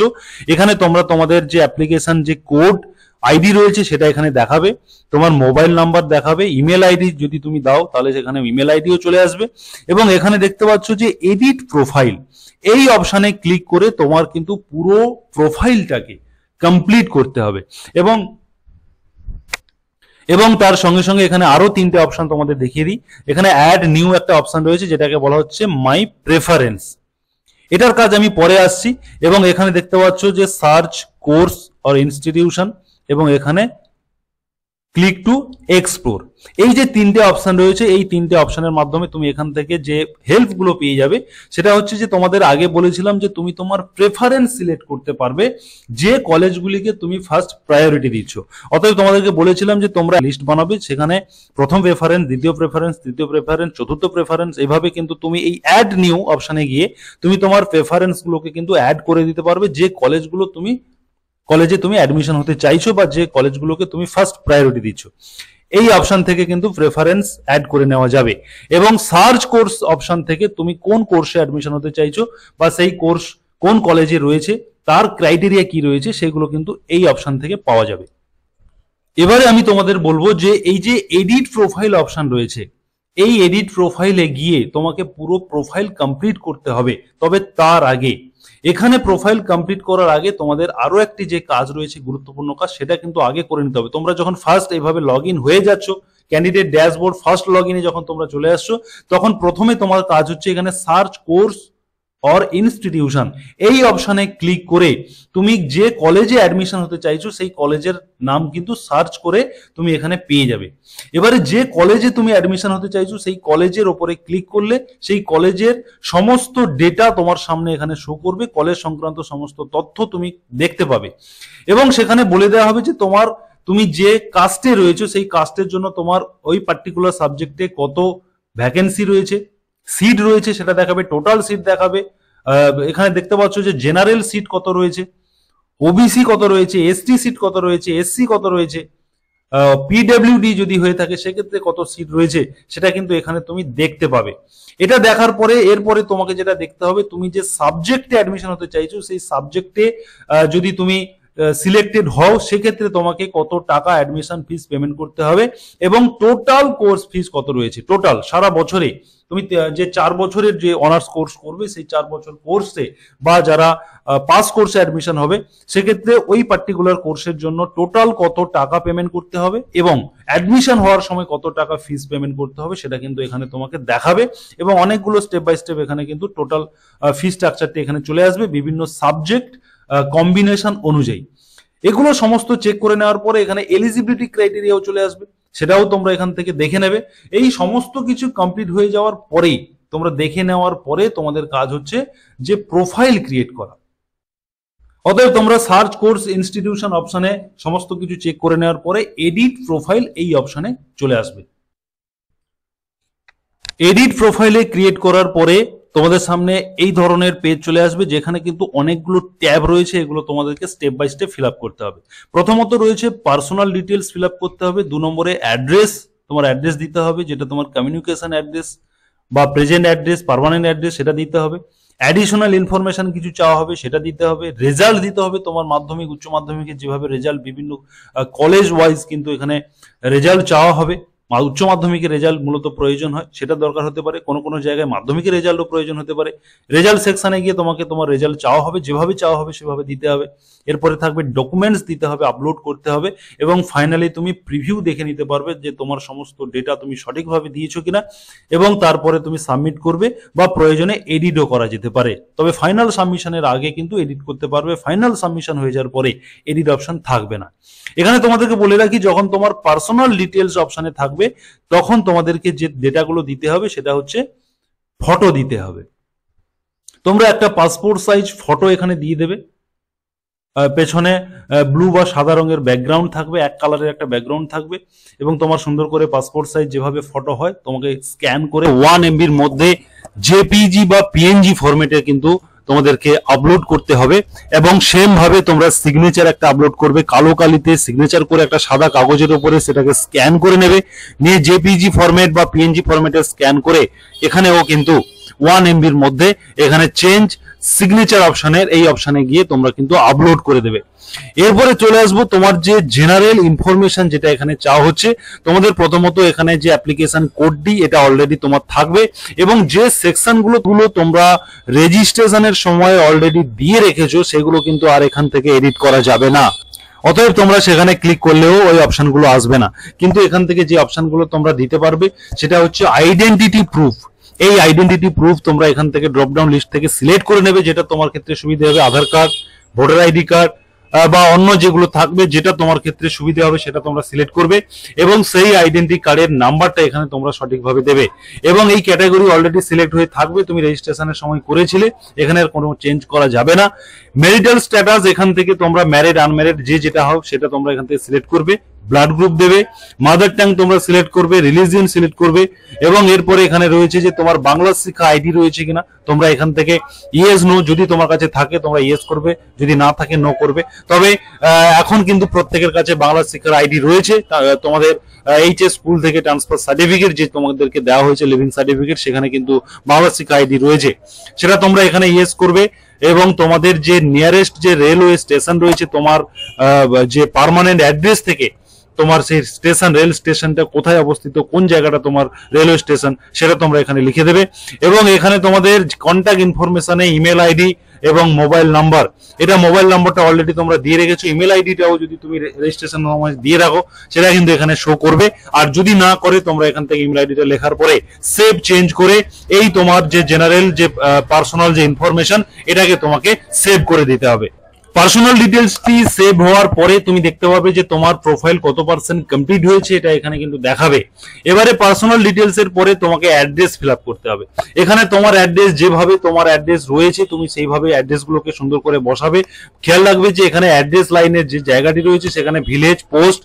এখানে তোমরা তোমাদের যে অ্যাপ্লিকেশন যে কোড আইডি রয়েছে সেটা এখানে দেখাবে, তোমার মোবাইল নাম্বার দেখাবে, ইমেল আইডি যদি তুমি দাও তাহলে সেখানে ইমেল আইডিও চলে আসবে এবং এখানে দেখতে পাচ্ছ যে এডিট প্রোফাইল, এই অপশানে ক্লিক করে তোমার কিন্তু পুরো প্রোফাইলটাকে কমপ্লিট করতে হবে এবং তার সঙ্গে সঙ্গে এখানে আরো তিনটে অপশন তোমাদের দেখিয়ে দিই। এখানে অ্যাড নিউ একটা অপশন রয়েছে যেটাকে বলা হচ্ছে মাই প্রেফারেন্স, এটার কাজ আমি পরে আসছি। এবং এখানে দেখতে পাচ্ছ যে সার্চ কোর্স অর ইনস্টিটিউশন এবং এখানে ক্লিক টু এক্সপ্লোর, এই যে তিনটে অপশন রয়েছে এই তিনটে অপশনের মাধ্যমে তুমি এখান থেকে যে হেল্প গুলো পেয়ে যাবে সেটা হচ্ছে যে তোমাদের আগে বলেছিলাম যে তুমি তোমার প্রেফারেন্স সিলেক্ট করতে পারবে যে কলেজগুলিকে তুমি ফার্স্ট প্রায়োরিটি দিচ্ছ। অতএব তোমাদেরকে বলেছিলাম যে তোমরা লিস্ট বানাবে, সেখানে প্রথম প্রেফারেন্স, দ্বিতীয় প্রেফারেন্স, তৃতীয় প্রেফারেন্স, চতুর্থ প্রেফারেন্স, এইভাবে কিন্তু তুমি এই অ্যাড নিউ অপশনে গিয়ে তুমি তোমার প্রেফারেন্স গুলোকে কিন্তু অ্যাড করে দিতে পারবে যে কলেজগুলো তুমি কলেজে তুমি অ্যাডমিশন হতে চাইছো বা যে কলেজগুলোকে তুমি ফার্স্ট প্রায়োরিটি দিচ্ছ, এই অপশন থেকে কিন্তু প্রেফারেন্স অ্যাড করে নেওয়া যাবে। এবং সার্চ কোর্স অপশন থেকে তুমি কোন কোর্সে অ্যাডমিশন হতে চাইছো বা সেই কোর্স কোন কলেজে রয়েছে, তার ক্রাইটেরিয়া কি রয়েছে, সেগুলো কিন্তু এই অপশন থেকে পাওয়া যাবে। এবারে আমি তোমাদের বলবো যে এই যে এডিট প্রোফাইল অপশন রয়েছে, এই এডিট প্রোফাইলে গিয়ে তোমাকে পুরো প্রোফাইল কমপ্লিট করতে হবে। তবে তার আগে, এখানে প্রোফাইল কমপ্লিট করার আগে তোমাদের আরো একটি যে কাজ রয়েছে, গুরুত্বপূর্ণ কাজ, সেটা কিন্তু আগে করে নিতে হবে। তোমরা যখন ফার্স্ট এইভাবে লগ ইন হয়ে যাচ্ছ, ক্যান্ডিডেট ড্যাশবোর্ড ফার্স্ট লগ ইনে যখন তোমরা চলে আসছো, তখন প্রথমে তোমার কাজ হচ্ছে এখানে সার্চ কোর্স অর ইনস্টিটিউশন, এই অপশনে ক্লিক করে তুমি যে কলেজে অ্যাডমিশন হতে চাইছো সেই কলেজের নাম কিন্তু সার্চ করে তুমি এখানে পেয়ে যাবে। এবারে যে কলেজে তুমি অ্যাডমিশন হতে চাইছো সেই কলেজের ওপরে ক্লিক করলে সেই কলেজের সমস্ত ডেটা তোমার সামনে এখানে শো করবে, কলেজ সংক্রান্ত সমস্ত তথ্য তুমি দেখতে পাবে। এবং সেখানে বলে দেওয়া হবে যে তুমি যে কাস্টে রয়েছো সেই কাস্টের জন্য তোমার ওই পার্টিকুলার সাবজেক্টে কত ভ্যাকেন্সি রয়েছে, সিট রয়েছে সেটা দেখাবে, টোটাল সিট দেখাবে। এখানে দেখতে পাচ্ছ যে জেনারেল সিট কত রয়েছে, ওবিসি কত রয়েছে, এসটি সিট কত রয়েছে, এসসি কত রয়েছে, পিডব্লিউডি যদি হয়ে থাকে সেক্ষেত্রে কত সিট রয়েছে, সেটা কিন্তু এখানে তুমি দেখতে পাবে। এটা দেখার পরে এরপরে তোমাকে যেটা দেখতে হবে, তুমি যে সাবজেক্টে অ্যাডমিশন হতে চাইছো সেই সাবজেক্টে যদি তুমি সিলেক্টেড হও, সেক্ষেত্রে তোমাকে কত টাকা অ্যাডমিশন ফিস পেমেন্ট করতে হবে এবং টোটাল কোর্স ফিস কত রয়েছে। টোটাল সারা বছরে তুমি যে 4 বছরের যে অনার্স কোর্স করবে সেই 4 বছর কোর্সে বা যারা পাস কোর্সে অ্যাডমিশন হবে, সেক্ষেত্রে ওই পার্টিকুলার কোর্সের জন্য টোটাল কত টাকা পেমেন্ট করতে হবে এবং অ্যাডমিশন হওয়ার সময় কত টাকা ফিস পেমেন্ট করতে হবে, সেটা কিন্তু এখানে তোমাকে দেখাবে। এবং অনেকগুলো স্টেপ বাই স্টেপ এখানে কিন্তু টোটাল ফি স্ট্রাকচারটি এখানে চলে আসবে বিভিন্ন সাবজেক্ট কম্বিনেশন অনুযায়ী। এগুলো সমস্ত চেক করে নেওয়ার পরে এখানে এলিজিবিলিটি ক্রাইটেরিয়াও চলে আসবে, সেটাও তোমরা এখান থেকে দেখে নেবে। এই সমস্ত কিছু কমপ্লিট হয়ে যাওয়ার পরেই, তোমরা দেখে নেওয়ার পরে তোমাদের কাজ হচ্ছে যে প্রোফাইল ক্রিয়েট করা। অতএব তোমরা সার্চ কোর্স ইনস্টিটিউশন অপশনে সমস্ত কিছু চেক করে নেওয়ার পরে এডিট প্রোফাইল এই অপশনে চলে আসবে। এডিট প্রোফাইলে ক্রিয়েট করার পরে তোমাদের সামনে এই ধরনের পেজ চলে আসবে, যেখানে কিন্তু অনেকগুলো ট্যাব রয়েছে, এগুলো তোমাদেরকে step by step fill up করতে হবে। প্রথমত রয়েছে পার্সোনাল ডিটেলস ফিল আপ করতে হবে। 2 নম্বরে অ্যাড্রেস, তোমার অ্যাড্রেস দিতে হবে, যেটা তোমার কমিউনিকেশন অ্যাড্রেস বা প্রেজেন্ট অ্যাড্রেস, পার্মানেন্ট অ্যাড্রেস, সেটা দিতে হবে। অ্যাডিশনাল ইনফরমেশন কিছু চাওয়া হবে, সেটা দিতে হবে। রেজাল্ট দিতে হবে, তোমার মাধ্যমিক উচ্চ মাধ্যমিকের যেভাবে রেজাল্ট বিভিন্ন কলেজ ওয়াইজ কিন্তু এখানে রেজাল্ট চাওয়া হবে। উচ্চ মাধ্যমিকের রেজাল্ট মূলত প্রয়োজন হয়, সেটা দরকার হতে পারে। কোনো কোনো জায়গায় মাধ্যমিকের রেজাল্টও প্রয়োজন হতে পারে। রেজাল্ট সেকশনে গিয়ে তোমাকে তোমার রেজাল্ট চাওয়া হবে, যেভাবে চাওয়া হবে সেভাবে দিতে হবে। এরপরে থাকবে ডকুমেন্টস দিতে হবে, আপলোড করতে হবে এবং ফাইনালি তুমি প্রিভিউ দেখে নিতে পারবে যে তোমার সমস্ত ডেটা তুমি সঠিকভাবে দিয়েছো কিনা, এবং তারপরে তুমি সাবমিট করবে বা প্রয়োজনে এডিটও করা যেতে পারে। তবে ফাইনাল সাবমিশনের আগে কিন্তু এডিট করতে পারবে, ফাইনাল সাবমিশন হয়ে যাওয়ার পরে এডিট অপশন থাকবে না। এখানে তোমাদেরকে বলে রাখি, যখন তোমার পার্সোনাল ডিটেলস অপশনে থাকবে তখন তোমাদেরকে যে ডেটাগুলো দিতে হবে সেটা হচ্ছে ফটো দিতে হবে। তোমরা একটা পাসপোর্ট সাইজ ফটো এখানে দিয়ে দেবে। পেছনে ব্লু বা সাদা রঙের ব্যাকগ্রাউন্ড থাকবে, এক কালারের একটা ব্যাকগ্রাউন্ড থাকবে এবং তোমার সুন্দর করে পাসপোর্ট সাইজ যেভাবে ফটো হয় তোমাকে স্ক্যান করে 1 MBর মধ্যে জেপিজি বা পিএনজি ফরম্যাটে কিন্তু তোমাদেরকে আপলোড করতে হবে। এবং সেম ভাবে তোমরা সিগনেচার একটা আপলোড করবে, কালো কালিতে সিগনেচার করে একটা সাদা কাগজের উপরে সেটাকে স্ক্যান করে নেবে, নিয়ে জেপিজি ফরম্যাট বা পিএনজি ফরম্যাটে স্ক্যান করে এখানেও কিন্তু 1 MBর মধ্যে এখানে চেঞ্জ সিগনেচার অপশনের এই অপশনে গিয়ে তোমরা কিন্তু আপলোড করে দেবে। এরপরে চলে আসবো তোমার যে জেনারেল ইনফরমেশন যেটা এখানে চাওয়া হচ্ছে। তোমাদের প্রথমত এখানে যে অ্যাপ্লিকেশন কোডটি এটা অলরেডি তোমার থাকবে এবং যে সেকশনগুলো তোমরা রেজিস্ট্রেশনের সময় অলরেডি দিয়ে রেখেছো সেগুলো কিন্তু আর এখান থেকে এডিট করা যাবে না। অতএব তোমরা সেখানে ক্লিক করলেও ওই অপশনগুলো আসবে না, কিন্তু এখান থেকে যে অপশনগুলো তোমরা দিতে পারবে সেটা হচ্ছে আইডেন্টিটি প্রুফ। এই আইডেন্টিটি প্রুফ তোমরা এখান থেকে ড্রপ ডাউন লিস্ট থেকে সিলেক্ট করে নেবে, যেটা তোমার ক্ষেত্রে সুবিধা হবে। আধার কার্ড, ভোটার আইডি কার্ড বা অন্য যেগুলো থাকবে যেটা তোমার ক্ষেত্রে সুবিধা হবে সেটা তোমরা সিলেক্ট করবে এবং সেই আইডেন্টি কার্ডের নাম্বারটা এখানে তোমরা সঠিকভাবে দেবে। এবং এই ক্যাটাগরি অলরেডি সিলেক্ট হয়ে থাকবে, তুমি রেজিস্ট্রেশনের সময় করেছিলে, এখানে আর কোনো চেঞ্জ করা যাবে না। ম্যারিটাল স্ট্যাটাস এখান থেকে তোমরা ম্যারিড আনম্যারিড যে যেটা হোক সেটা তোমরা এখান থেকে সিলেক্ট করবে। ব্লাড গ্রুপ দেবে, মাদার টাং তোমরা সিলেক্ট করবে, রিলিজিয়ন সিলেক্ট করবে এবং এরপরে এখানে রয়েছে যে তোমার বাংলা শিক্ষা আইডি রয়েছে কিনা, তোমরা এখান থেকে ইয়েস নো, যদি তোমার কাছে থাকে তোমরা ইয়েস করবে, যদি না থাকে নো করবে। তবে এখন কিন্তু প্রত্যেকের কাছে বাংলা শিক্ষার আইডি রয়েছে। তোমাদের এইচএস স্কুল থেকে ট্রান্সফার সার্টিফিকেট যে তোমাদেরকে দেওয়া হয়েছে, লিভিং সার্টিফিকেট, সেখানে কিন্তু বাংলা শিক্ষা আইডি রয়েছে, সেটা তোমরা এখানে ইয়েস করবে। এবং তোমাদের যে নিয়ারেস্ট যে রেলওয়ে স্টেশন রয়েছে, তোমার যে পার্মানেন্ট অ্যাড্রেস থেকে তোমার সেই স্টেশন, রেল স্টেশনটা কোথায় অবস্থিত, কোন জায়গাটা তোমার রেলওয়ে স্টেশন, সেটা তোমরা এখানে লিখে দেবে। এবং এখানে তোমাদের কন্ট্যাক্ট ইনফরমেশনে ইমেল আইডি এবং মোবাইল নাম্বার, এটা মোবাইল নাম্বারটা অলরেডি তোমরা দিয়ে রেখেছো, ইমেল আইডিটাও যদি তুমি রেজিস্ট্রেশন দিয়ে রাখো সেটা কিন্তু এখানে শো করবে। আর যদি না করে তোমরা এখান থেকে ইমেল আইডিটা লেখার পরে সেভ চেঞ্জ করে এই তোমার যে জেনারেল যে পার্সোনাল যে ইনফরমেশন, এটাকে তোমাকে সেভ করে দিতে হবে। পার্সোনাল ডিটেলসটি সেভ হওয়ার পরে তুমি দেখতে পাবে যে তোমার প্রোফাইল কত পার্সেন্ট কমপ্লিট হয়েছে, এটা এখানে কিন্তু দেখাবে। এবারে পার্সোনাল ডিটেলস এর পরে তোমাকে অ্যাড্রেস ফিল আপ করতে হবে। এখানে তোমার অ্যাড্রেস যেভাবে তোমার অ্যাড্রেস রয়েছে তুমি সেইভাবে অ্যাড্রেস গুলোকে সুন্দর করে বসাবে। খেয়াল রাখবে যে এখানে অ্যাড্রেস লাইনের যে জায়গাটি রয়েছে সেখানে ভিলেজ, পোস্ট,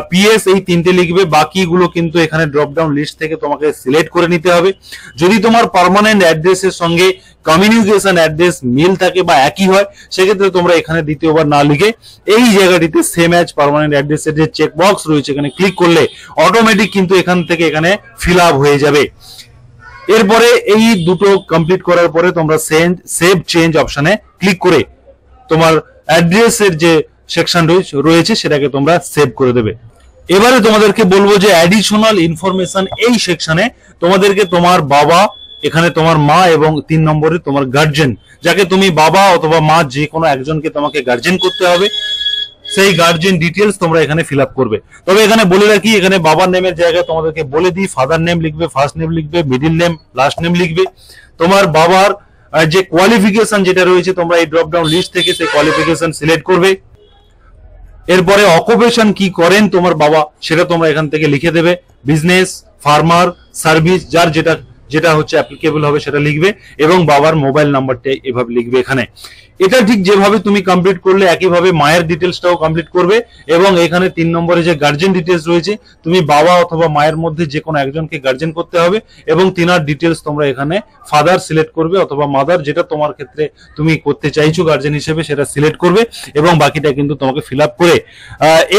পিএস এই তিনটে লিখবে, বাকিগুলো কিন্তু এখানে ড্রপ ডাউন লিস্ট থেকে তোমাকে সিলেক্ট করে নিতে হবে। যদি তোমার পার্মানেন্ট অ্যাড্রেসের সঙ্গে কমিউনিকেশন অ্যাড্রেস মিল থাকে বা একই হয়, সেক্ষেত্রে তোমরা এখানে দ্বিতীয়বার না লিখে এই জায়গাটিতে সেম অ্যাজ পার্মানেন্ট অ্যাড্রেসের যে চেক বক্স রয়েছে এখানে ক্লিক করলে অটোমেটিক কিন্তু এখান থেকে এখানে ফিল আপ হয়ে যাবে। এরপরে এই দুটো কমপ্লিট করার পরে তোমরা সেভ চেঞ্জ অপশনে ক্লিক করে তোমার অ্যাড্রেসের যে সেকশন রয়েছে সেটাকে তোমরা সেভ করে দেবে। এবারে তোমাদেরকে বলবো যে অ্যাডিশনাল ইনফরমেশন এই সেকশনে তোমাদেরকে তোমার বাবা, এখানে তোমার মা এবং 3 নম্বরে তোমার গার্জেন, যাকে তুমি বাবা অথবা মা যে কোনো একজনকে তোমাকে গার্জেন করতে হবে, সেই গার্জেন ডিটেলস তোমরা এখানে ফিল আপ করবে। তবে এখানে বলে রাখি, এখানে বাবার নেমের জায়গায় তোমাদেরকে বলে দিই ফাদার নেম লিখবে, ফার্স্ট নেম লিখবে, মিডিল নেম, লাস্ট নেম লিখবে। তোমার বাবার যে কোয়ালিফিকেশন যেটা রয়েছে তোমরা এই ড্রপ ডাউন লিস্ট থেকে সেই কোয়ালিফিকেশন সিলেক্ট করবে। এরপরে অকুপেশন কি করেন তোমার বাবা সেটা তোমরা এখান থেকে লিখে দেবে, বিজনেস, ফার্মার, সার্ভিস, যার যেটা যেটা হচ্ছে অ্যাপ্লিকেবল হবে সেটা লিখবে এবং বাবার মোবাইল নাম্বারটা এভাবে লিখবে এখানে। এটা ঠিক যেভাবে তুমি কমপ্লিট করলে একইভাবে মায়ের ডিটেলসটাও কমপ্লিট করবে এবং এখানে 3 নম্বরে যে গার্জেন ডিটেলস রয়েছে তুমি বাবা অথবা মায়ের মধ্যে যে কোনো একজনকে গার্জেন করতে হবে এবং তিনার ডিটেলস তোমরা এখানে ফাদার সিলেক্ট করবে অথবা মাদার, যেটা তোমার ক্ষেত্রে তুমি করতে চাইছো গার্জেন হিসেবে সেটা সিলেক্ট করবে এবং বাকিটা কিন্তু তোমাকে ফিল আপ করে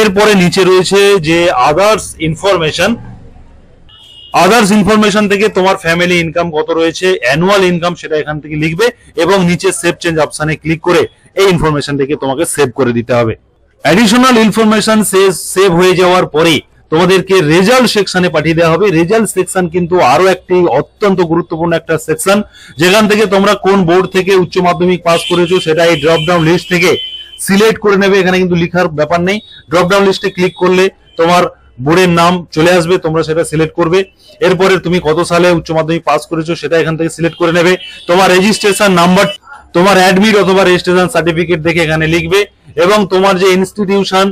এরপরে নিচে রয়েছে যে আদার্স ইনফরমেশন থেকে তোমার ফ্যামিলি ইনকাম কত রয়েছে, অ্যানুয়াল ইনকাম, সেটা এখান থেকে লিখবে এবং নিচে সেভ চেঞ্জ অপশনে ক্লিক করে এই ইনফরমেশনটাকে তোমাকে সেভ করে দিতে হবে। অ্যাডিশনাল ইনফরমেশন সেভ হয়ে যাওয়ার পরে তোমাদেরকে রেজাল্ট সেকশনে পাঠিয়ে দেওয়া হবে। রেজাল্ট সেকশন কিন্তু আরো একটি অত্যন্ত গুরুত্বপূর্ণ একটা সেকশন, যেখান থেকে তোমরা কোন বোর্ড থেকে উচ্চ মাধ্যমিক পাস করেছো সেটা এই ড্রপ ডাউন লিস্ট থেকে সিলেক্ট করে নেবে। এখানে কিন্তু লিখার ব্যাপার নেই, ড্রপ ডাউন লিস্টে ক্লিক করলে তোমার বোর্ডের নাম চলে আসবে, তোমরা সেটা সিলেক্ট করবে। এরপরে তুমি কত সালে উচ্চ মাধ্যমিক পাস করেছো সেটা এখান থেকে সিলেক্ট করে নেবে। তোমার রেজিস্ট্রেশন নাম্বার, তোমার অ্যাডমিট অথবা রেজিস্ট্রেশন সার্টিফিকেট দেখে এখানে লিখবে এবং তোমার যে ইনস্টিটিউশন,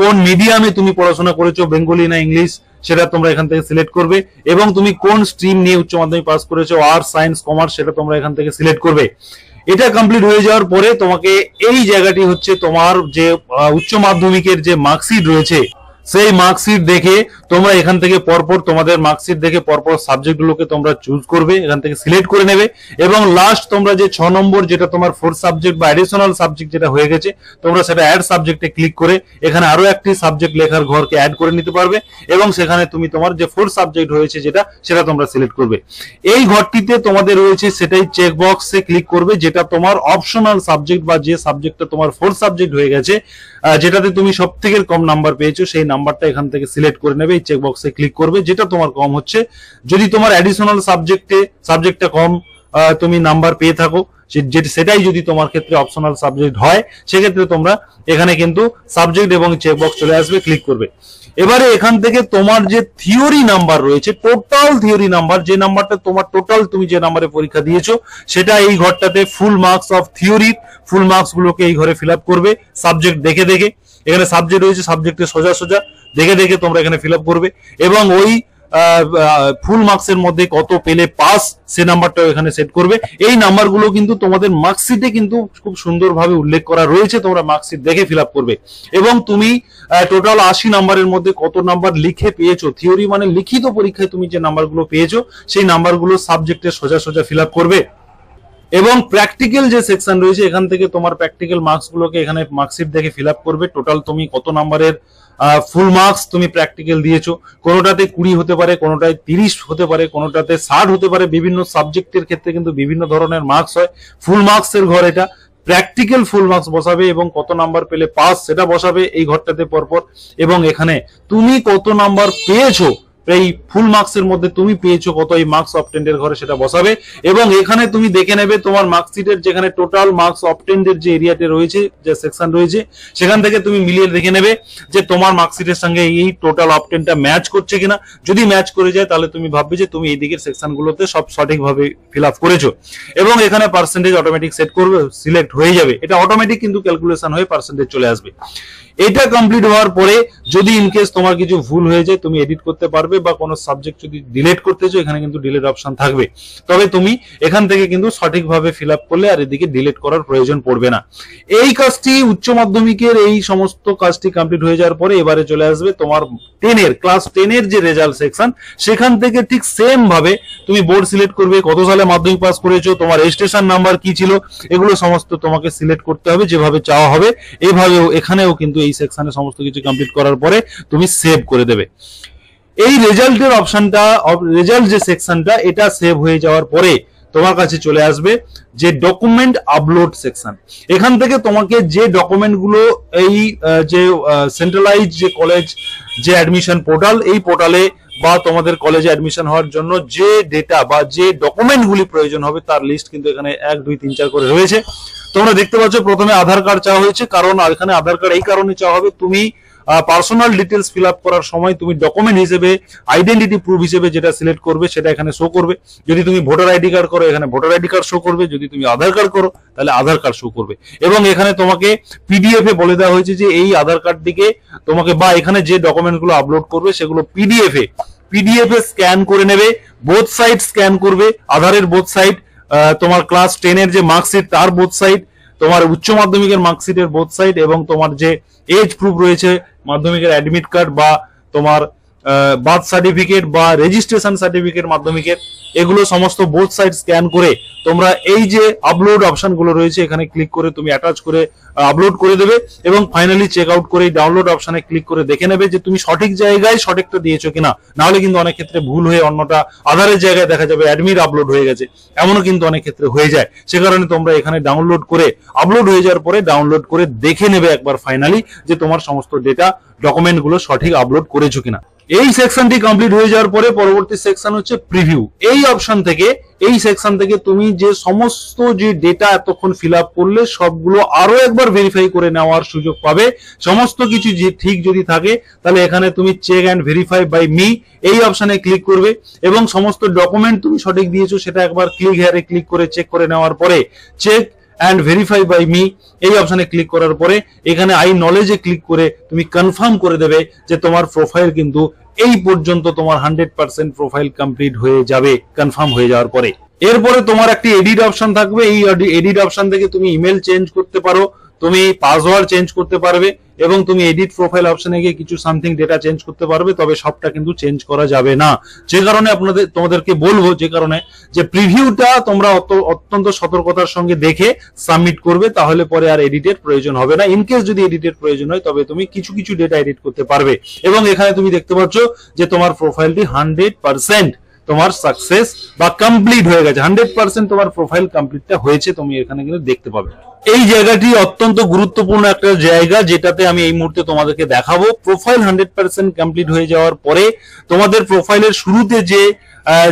কোন মিডিয়ামে তুমি পড়াশোনা করেছো, বেঙ্গলি না ইংলিশ, সেটা তোমরা এখান থেকে সিলেক্ট করবে এবং তুমি কোন স্ট্রিম নিয়ে উচ্চ মাধ্যমিক পাস করেছো, আর্টস, সায়েন্স, কমার্স, সেটা তোমরা এখান থেকে সিলেক্ট করবে। এটা কমপ্লিট হয়ে যাওয়ার পরে তোমাকে এই জায়গাটি হচ্ছে তোমার যে উচ্চ মাধ্যমিকের যে মার্কশিট রয়েছে সেই মার্কশিট দেখে তোমরা এখান থেকে পরপর তোমাদের মার্কশিট দেখে পরপর সাবজেক্টগুলোকে তোমরা চুজ করবে, এখান থেকে সিলেক্ট করে নেবে এবং লাস্ট তোমরা যে 6 নম্বর যেটা তোমার 4 সাবজেক্ট বা অ্যাডিশনাল সাবজেক্ট যেটা হয়ে গেছে তোমরা সেটা অ্যাড সাবজেক্টে ক্লিক করে এখানে আরো একটি সাবজেক্ট লেখার ঘরকে অ্যাড করে নিতে পারবে এবং সেখানে তুমি তোমার যে 4 সাবজেক্ট হয়েছে সেটা তোমরা সিলেক্ট করবে। এই ঘরটিতে তোমাদের রয়েছে সেটাই চেক বক্সে ক্লিক করবে, যেটা তোমার অপশনাল সাবজেক্ট বা যে সাবজেক্টটা তোমার 4 সাবজেক্ট হয়ে গেছে, যেটাতে তুমি সবথেকে কম নাম্বার পেয়েছো সেই নাম্বারটা এখান থেকে সিলেক্ট করে নেবে, এই চেক বক্সে ক্লিক করবে যেটা তোমার কম হচ্ছে। যদি তোমার অ্যাডিশনাল সাবজেক্টটা কম তুমি নাম্বার পেয়ে থাকো, সেটাই যদি তোমার ক্ষেত্রে অপশনাল সাবজেক্ট হয় সেক্ষেত্রে তোমরা এখানে কিন্তু সাবজেক্ট এবং চেক বক্স চলে আসবে, ক্লিক করবে। এবারে এখান থেকে তোমার যে থিওরি নাম্বার রয়েছে, টোটাল থিওরি নাম্বার, যে নাম্বারটা তোমার টোটাল তুমি যে নাম্বারে পরীক্ষা দিয়েছো সেটা এই ঘরটাতে full marks of theory, full marks গুলোকে এই ঘরে ফিল আপ করবে সাবজেক্ট দেখে এখানে সাবজেক্ট রয়েছে, সাবজেক্টে সোজা দেখে তোমরা এখানে ফিল আপ করবে এবং ওই ফুল মার্কসের মধ্যে কত পেলে পাস সে নাম্বারটাও এখানে সেট করবে। এই নাম্বারগুলো কিন্তু তোমাদের মার্কশিটে কিন্তু খুব সুন্দরভাবে উল্লেখ করা রয়েছে, তোমরা মার্কশিট দেখে ফিল আপ করবে। এবং তুমি টোটাল 80 নাম্বারের মধ্যে কত নাম্বার লিখে পেয়েছো, থিওরি মানে লিখিত পরীক্ষায় তুমি যে নাম্বারগুলো পেয়েছো সেই নাম্বারগুলো সাবজেক্টে সোজা সোজা ফিল আপ করবে। এবং প্র্যাকটিক্যাল যে সেকশন রয়েছে এখান থেকে তোমার প্র্যাকটিক্যাল মার্কস গুলোকে এখানে মার্কশিট দেখে ফিল আপ করবে। টোটাল তুমি কত নাম্বারের ফুল মার্কস তুমি প্র্যাকটিক্যাল দিয়েছো, কোনোটাতে 20 হতে পারে, কোনোটায় 30 হতে পারে, কোনোটাতে 60 হতে পারে। বিভিন্ন সাবজেক্টের ক্ষেত্রে কিন্তু বিভিন্ন ধরনের মার্কস হয়। ফুল মার্কস এর ঘর এটা, প্র্যাকটিক্যাল ফুল মার্কস বসাবে এবং কত নাম্বার পেলে পাস সেটা বসাবে এই ঘরটাতে পরপর। এবং এখানে তুমি কত নাম্বার পেয়েছো, এই ফুল মার্কস এর মধ্যে তুমি পেয়েছো কত, এই মার্কস অবটেন্ডের ঘরে সেটা বসাবে। এবং এখানে তুমি দেখে নেবে তোমার মার্কশিটের যেখানে টোটাল মার্কস অবটেন্ডের যে এরিয়াতে রয়েছে, যে সেকশন রয়েছে, সেখান থেকে তুমি মিলিয়ে দেখে নেবে যে তোমার মার্কশিটের সঙ্গে এই টোটাল অবটেনটা ম্যাচ করছে কিনা। যদি ম্যাচ করে যায় তাহলে তুমি ভাববে যে তুমি এই দিকের সেকশনগুলোতে সব সঠিকভাবে ফিল আপ করেছো। এবং এখানে পার্সেন্টেজ অটোমেটিক সেট করবে, সিলেক্ট হয়ে যাবে। এটা অটোমেটিক কিন্তু ক্যালকুলেশন হয়ে পার্সেন্টেজ চলে আসবে। এটা কমপ্লিট হওয়ার পরে যদি ইনকেস তোমার কিছু ভুল হয়ে যায় তুমি এডিট করতে পারবে, বা কোনো সাবজেক্ট যদি ডিলিট করতে চাও এখানে কিন্তু ডিলিট অপশন থাকবে। তবে তুমি এখান থেকে কিন্তু সঠিকভাবে ফিল আপ করলে আর এদিকে ডিলিট করার প্রয়োজন পড়বে না। এই কাজটি উচ্চ মাধ্যমিকের এই সমস্ত কাজটি কমপ্লিট হয়ে যাওয়ার পরে এবারে চলে আসবে তোমার ক্লাস 10 যে রেজাল্ট সেকশন। সেখান থেকে ঠিক সেম ভাবে তুমি বোর্ড সিলেক্ট করবে, কত সালে মাধ্যমিক পাস করেছো, তোমার রেজিস্ট্রেশন নাম্বার কি ছিল, এগুলো সমস্ত তোমাকে সিলেক্ট করতে হবে যেভাবে চাওয়া হবে। এইভাবেও এখানেও কিন্তু এই সেকশনে সমস্ত কিছু কমপ্লিট করার পরে তুমি সেভ করে দেবে। এই রেজাল্টের অপশনটা, রেজাল্ট যে সেকশনটা, এটা সেভ হয়ে যাওয়ার পরে তোমার কাছে চলে আসবে যে ডকুমেন্ট আপলোড সেকশন। এখান থেকে তোমাকে যে ডকুমেন্ট গুলো এই যে সেন্ট্রালাইজ যে কলেজ যে অ্যাডমিশন পোর্টাল, এই পোর্টালে বা তোমাদের কলেজে অ্যাডমিশন হওয়ার জন্য যে ডেটা বা যে ডকুমেন্ট গুলি প্রয়োজন হবে তার লিস্ট কিন্তু এখানে 1 2 3 4 করে রয়েছে। তোমরা দেখতে পাচ্ছ প্রথমে আধার কার্ড চাওয়া হয়েছে, কারণ এখানে আধার কার্ড এই কারণে চাওয়া হবে, তুমি পার্সোনাল ডিটেলস ফিল আপ করার সময় তুমি ডকুমেন্ট হিসেবে আইডেন্টিটি প্রুফ হিসেবে যেটা সিলেক্ট করবে সেটা এখানে শো করবে। যদি তুমি ভোটার আইডি কার্ড করো এখানে ভোটার আইডি কার্ড শো করবে, যদি তুমি আধার কার্ড করো তাহলে আধার কার্ড শো করবে। এবং এখানে তোমাকে পিডিএফ এ বলে দেওয়া হয়েছে যে এই আধার কার্ড দিকে তোমাকে, বা এখানে যে ডকুমেন্ট গুলো আপলোড করবে সেগুলো পিডিএফ এ স্ক্যান করে নেবে, বোথ সাইড স্ক্যান করবে, আধারের বোথ সাইড, তোমার ক্লাস 10 যে মার্কশিট তার বোথ সাইড, তোমার উচ্চ মাধ্যমিকের মার্কশিটের বোথ সাইড, এবং তোমার যে এজ প্রুফ রয়েছে মাধ্যমিকের অ্যাডমিট কার্ড বা তোমার বার্থ সার্টিফিকেট বা রেজিস্ট্রেশন সার্টিফিকেট মাধ্যমিকের, এগুলো সমস্ত বোথ সাইড স্ক্যান করে তোমরা এই যে আপলোড অপশন গুলো রয়েছে এখানে ক্লিক করে তুমি অ্যাটাচ করে আপলোড করে দেবে। এবং ফাইনালি চেক আউট করে ডাউনলোড অপশনে ক্লিক করে দেখে নেবে যে তুমি সঠিক জায়গায় সঠিকটা দিয়েছো কিনা। নাহলে কিন্তু অনেক ক্ষেত্রে ভুল হয়ে অন্যটা আধারের জায়গায় দেখা যাবে অ্যাডমিট আপলোড হয়ে গেছে, এমনও কিন্তু অনেক ক্ষেত্রে হয়ে যায়। সে কারণে তোমরা এখানে ডাউনলোড করে, আপলোড হয়ে যাওয়ার পরে ডাউনলোড করে দেখে নেবে একবার ফাইনালি যে তোমার সমস্ত ডেটা ডকুমেন্ট গুলো সঠিক আপলোড করেছো কিনা। এই সেকশনটি কমপ্লিট হয়ে যাওয়ার পরে পরবর্তী সেকশন হচ্ছে প্রিভিউ। এই অপশন থেকে, এই সেকশন থেকে তুমি যে সমস্ত যে ডেটা এতক্ষণ ফিল আপ করলে সবগুলো আরো একবার ভেরিফাই করে নেওয়ার সুযোগ পাবে। সমস্ত কিছু যে ঠিক যদি থাকে তাহলে এখানে তুমি check and verify by me এই অপশনে ক্লিক করবে এবং সমস্ত ডকুমেন্ট তুমি সঠিক দিয়েছো সেটা একবার ক্লিক হেয়ারে ক্লিক করে চেক করে নেওয়ার পরে check and verify by me এই অপশনে ক্লিক করার পরে এখানে আই নলেজে ক্লিক করে তুমি কনফার্ম করে দেবে যে তোমার প্রোফাইল কিন্তু এই পর্যন্ত তোমার 100% প্রোফাইল কমপ্লিট হয়ে যাবে কনফার্ম হয়ে যাওয়ার পরে। এরপরে তোমার একটি এডিট অপশন থাকবে, এই এডিট অপশন থেকে তুমি ইমেল চেঞ্জ করতে পারো, তুমি পাসওয়ার্ড চেঞ্জ করতে পারবে এবং তুমি এডিট প্রোফাইল অপশনে গিয়ে কিছু সামথিং ডেটা চেঞ্জ করতে পারবে, তবে সবটা কিন্তু চেঞ্জ করা যাবে না। যে কারণে তোমাদেরকে বলবো যে কারণে যে প্রিভিউটা তোমরা অত্যন্ত সতর্কতার সঙ্গে দেখে সাবমিট করবে, তাহলে পরে আর এডিটের প্রয়োজন হবে না। ইনকেস যদি এডিটের প্রয়োজন হয় তবে তুমি কিছু কিছু ডেটা এডিট করতে পারবে। এবং এখানে তুমি দেখতে পাচ্ছ যে তোমার প্রোফাইলটি 100% তোমার সাকসেস বা কমপ্লিট হয়ে গেছে, 100% তোমার প্রোফাইল কমপ্লিটটা হয়েছে, তুমি এখানে কিন্তু দেখতে পাবে। এই জায়গাটি অত্যন্ত গুরুত্বপূর্ণ একটা জায়গা যেটাতে আমি এই মুহূর্তে তোমাদেরকে দেখাবো। প্রোফাইল 100% কমপ্লিট হয়ে যাওয়ার পরে তোমাদের প্রোফাইলের শুরুতে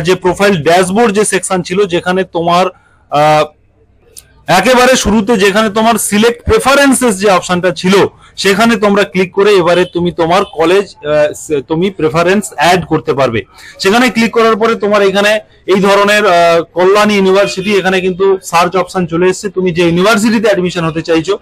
যে প্রোফাইল ড্যাশবোর্ড যে সেকশন ছিল, যেখানে তোমার একেবারে শুরুতে যেখানে তোমার সিলেক্ট প্রেফারেন্সেস যে অপশনটা ছিল সেখানে তোমরা ক্লিক করে এবারে তুমি তোমার কলেজ তুমি প্রেফারেন্স অ্যাড করতে পারবে। সেখানে ক্লিক করার পরে তোমার এখানে এই ধরনের কল্যাণী ইউনিভার্সিটি, এখানে কিন্তু সার্চ অপশন চলে এসেছে। তুমি যে ইউনিভার্সিটিতে অ্যাডমিশন হতে চাইছো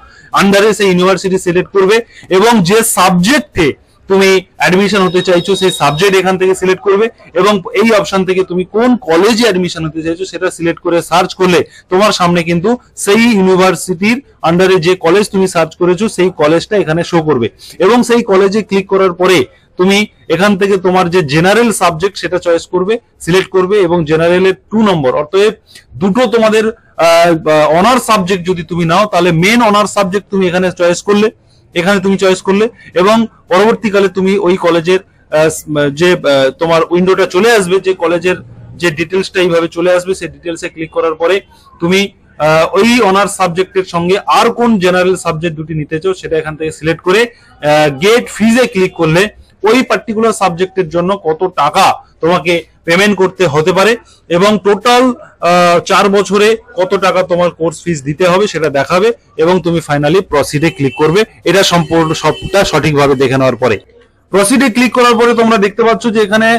আন্ডারে সেই ইউনিভার্সিটি সিলেক্ট করবে এবং যে সাবজেক্টে তুমি অ্যাডমিশন হতে চাইছো সেই সাবজেক্ট এখান থেকে সিলেক্ট করবে এবং এই অপশন থেকে তুমি কোন কলেজে অ্যাডমিশন হতে চাইছো সেটা সিলেক্ট করে সার্চ করলে তোমার সামনে কিন্তু সেই ইউনিভার্সিটির আন্ডারে যে কলেজ তুমি সার্চ করেছো সেই কলেজটা এখানে শো করবে এবং সেই কলেজে ক্লিক করার পরে তুমি এখান থেকে তোমার যে জেনারেল সাবজেক্ট সেটা চয়েস করবে, সিলেক্ট করবে এবং জেনারেলের 2 নম্বর অর্থাৎ দুটো তোমাদের অনার্স সাবজেক্ট যদি তুমি নাও তাহলে মেন অনার্স সাবজেক্ট তুমি এখানে চয়েস করলে, এবং পরবর্তীকালে তুমি ওই কলেজের যে তোমার উইন্ডোটা চলে আসবে, যে কলেজের যে ডিটেলসটা এইভাবে চলে আসবে, সেই ডিটেলসে ক্লিক করার পরে তুমি ওই অনার্স সাবজেক্টের সঙ্গে আর কোন জেনারেল সাবজেক্ট দুটি নিতে চাও সেটা এখান থেকে সিলেক্ট করে গেট ফিজে ক্লিক করলে ওই পার্টিকুলার সাবজেক্টের জন্য কত টাকা তোমাকে পেমেন্ট করতে হতে পারে এবং টোটাল 4 বছরে কত টাকা তোমার কোর্স ফিস দিতে হবে সেটা দেখাবে এবং তুমি ফাইনালি প্রসিডে ক্লিক করবে। এটা সম্পূর্ণ সবটা সঠিকভাবে দেখে নেওয়ার পরে প্রসিডে ক্লিক করার পরে তোমরা দেখতে পাচ্ছ যে এখানে